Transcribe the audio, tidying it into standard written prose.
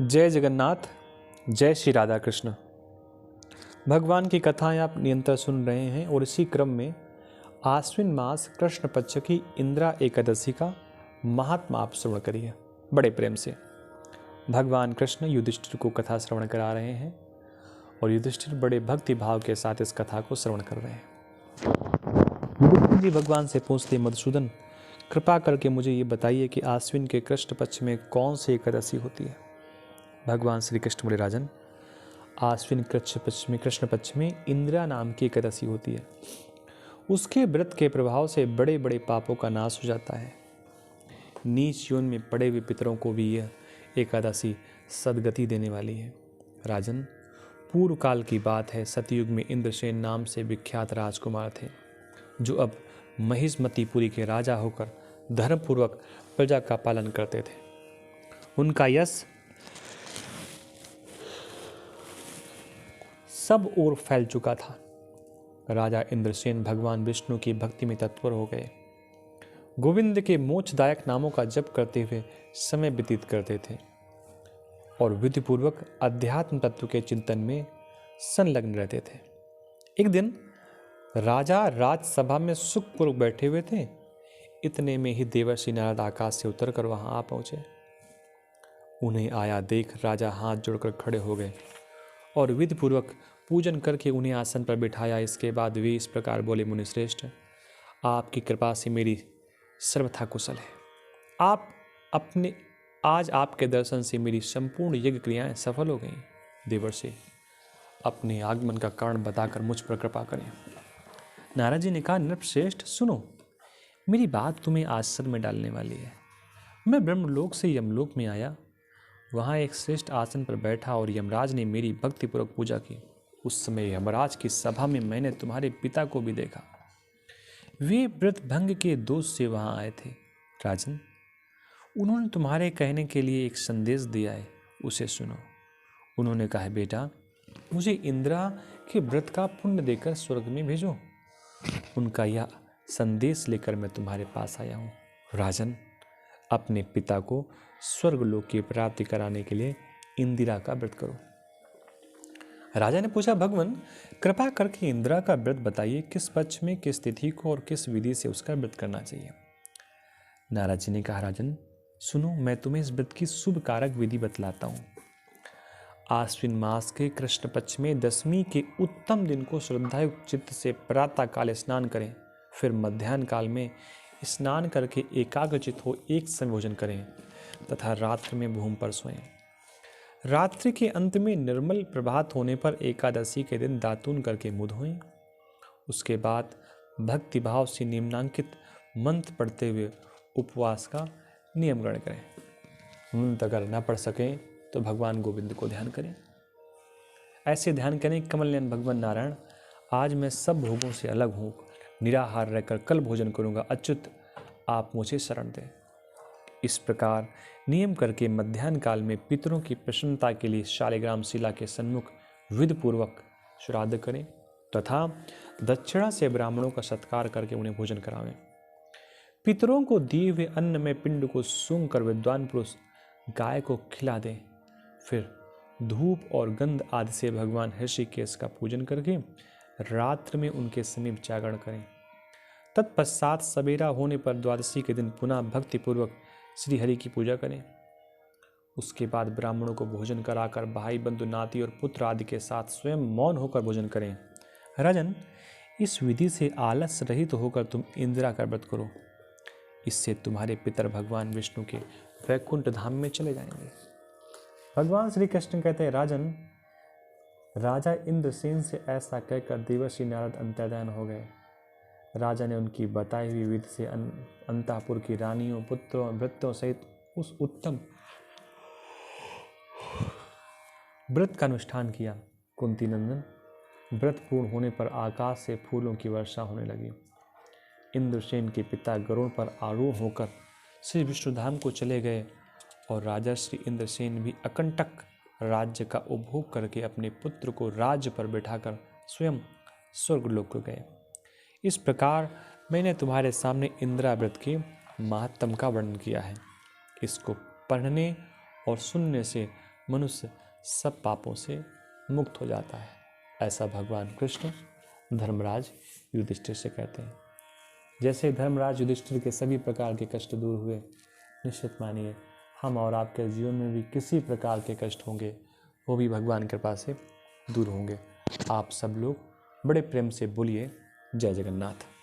जय जगन्नाथ, जय श्री राधा कृष्ण। भगवान की कथाएं आप निरंतर सुन रहे हैं और इसी क्रम में आश्विन मास कृष्ण पक्ष की इंदिरा एकादशी का महात्मा आप श्रवण करिए। बड़े प्रेम से भगवान कृष्ण युधिष्ठिर को कथा श्रवण करा रहे हैं और युधिष्ठिर बड़े भक्ति भाव के साथ इस कथा को श्रवण कर रहे हैं। युधिष्ठिर जी भगवान से पूछते, मधुसूदन कृपा करके मुझे ये बताइए कि आश्विन के कृष्ण पक्ष में कौन सी एकादशी होती है। भगवान श्री कृष्ण बोले, राजन आश्विन कृष्ण पक्ष में इंदिरा नाम की एकादशी होती है। उसके व्रत के प्रभाव से बड़े बड़े पापों का नाश हो जाता है। नीच योनि में पड़े हुए पितरों को भी यह एकादशी सदगति देने वाली है। राजन, पूर्व काल की बात है, सतयुग में इंद्रसेन नाम से विख्यात राजकुमार थे, जो अब महिष्मतीपुरी के राजा होकर धर्मपूर्वक प्रजा का पालन करते थे। उनका यश सब ओर फैल चुका था। राजा इंद्रसेन भगवान विष्णु की भक्ति में तत्पर हो गए। गोविंद के मोक्षदायक नामों का जप करते हुए समय व्यतीत करते थे और विधिपूर्वक अध्यात्म तत्व के चिंतन में संलग्न रहते थे। एक दिन राजा राजसभा में सुखपूर्वक बैठे हुए थे। इतने में ही देवर्षि नारद आकाश से उतरकर वहां आ पहुंचे। उन्हें आया देख राजा हाथ जोड़कर खड़े हो गए और विधिपूर्वक पूजन करके उन्हें आसन पर बिठाया। इसके बाद वे इस प्रकार बोले, मुनिश्रेष्ठ, आपकी कृपा से मेरी सर्वथा कुशल है। आज आपके दर्शन से मेरी संपूर्ण यज्ञ क्रियाएं सफल हो गईं। देवर्षि, अपने आगमन का कारण बताकर मुझ पर कृपा करें। नारद जी ने कहा, नृपश्रेष्ठ सुनो, मेरी बात तुम्हें आश्चर्य में डालने वाली है। मैं ब्रह्मलोक से यमलोक में आया, वहाँ एक श्रेष्ठ आसन पर बैठा और यमराज ने मेरी भक्तिपूर्वक पूजा की। उस समय यमराज की सभा में मैंने तुम्हारे पिता को भी देखा। वे व्रत भंग के दोष से वहाँ आए थे। राजन, उन्होंने तुम्हारे कहने के लिए एक संदेश दिया है, उसे सुनो। उन्होंने कहा, बेटा मुझे इंदिरा के व्रत का पुण्य देकर स्वर्ग में भेजो। उनका यह संदेश लेकर मैं तुम्हारे पास आया हूँ। राजन, अपने पिता को स्वर्गलोक की प्राप्ति कराने के लिए इंदिरा का व्रत करो। राजा ने पूछा, भगवान कृपा करके इंदिरा का व्रत बताइए, किस पक्ष में, किस तिथि को और किस विधि से उसका व्रत करना चाहिए। नारद जी ने कहा, राजन सुनो, मैं तुम्हें इस व्रत की शुभ कारक विधि बतलाता हूँ। आश्विन मास के कृष्ण पक्ष में दशमी के उत्तम दिन को श्रद्धायुक्त चित्त से प्रातः काल स्नान करें। फिर मध्याह्न काल में स्नान करके एकाग्रचित हो एक समय भोजन करें तथा रात्रि में भूमि पर सोएं। रात्रि के अंत में निर्मल प्रभात होने पर एकादशी के दिन दातून करके मुँह धोएं। उसके बाद भक्तिभाव से निम्नांकित मंत्र पढ़ते हुए उपवास का नियम ग्रहण करें। मंत्र अगर न पढ़ सकें तो भगवान गोविंद को ध्यान करें। ऐसे ध्यान करें, कमलनयन भगवान नारायण, आज मैं सब भोगों से अलग हूँ, निराहार रहकर कल भोजन करूँगा। अच्युत, आप मुझे शरण दें। इस प्रकार नियम करके मध्याह्न काल में पितरों की प्रसन्नता के लिए शालिग्राम शिला के सन्मुख विधिपूर्वक श्राद्ध करें तथा दक्षिणा से ब्राह्मणों का सत्कार करके उन्हें भोजन करावें। पितरों को दिए हुए अन्न में पिंड को सूंघ कर विद्वान पुरुष गाय को खिला दें। फिर धूप और गंध आदि से भगवान ऋषिकेश का पूजन करके रात्र में उनके समीप जागरण करें। तत्पश्चात सवेरा होने पर द्वादशी के दिन पुनः भक्तिपूर्वक श्री हरि की पूजा करें। उसके बाद ब्राह्मणों को भोजन कराकर भाई बंधु नाती और पुत्र आदि के साथ स्वयं मौन होकर भोजन करें। राजन, इस विधि से आलस रहित होकर तुम इंदिरा का व्रत करो। इससे तुम्हारे पितर भगवान विष्णु के वैकुंठ धाम में चले जाएंगे। भगवान श्री कृष्ण कहते हैं, राजन, राजा इंद्रसेन से ऐसा कहकर देवर्षि नारद अंतर्धान हो गए। राजा ने उनकी बताई हुई विधि से अंतःपुर की रानियों, पुत्रों, भृत्यों सहित उस उत्तम व्रत का अनुष्ठान किया। कुंती नंदन, व्रत पूर्ण होने पर आकाश से फूलों की वर्षा होने लगी। इंद्रसेन के पिता गरुड़ पर आरूढ़ होकर श्री विष्णुधाम को चले गए और राजा श्री इंद्रसेन भी अकंटक राज्य का उपभोग करके अपने पुत्र को राज्य पर बैठाकर स्वयं स्वर्गलोक को गए। इस प्रकार मैंने तुम्हारे सामने इंदिरा व्रत के महात्म का वर्णन किया है। इसको पढ़ने और सुनने से मनुष्य सब पापों से मुक्त हो जाता है। ऐसा भगवान कृष्ण धर्मराज युधिष्ठिर से कहते हैं। जैसे धर्मराज युधिष्ठिर के सभी प्रकार के कष्ट दूर हुए, निश्चित मानिए हम और आपके जीवन में भी किसी प्रकार के कष्ट होंगे, वो भी भगवान की कृपा से दूर होंगे। आप सब लोग बड़े प्रेम से बोलिए जय जगन्नाथ।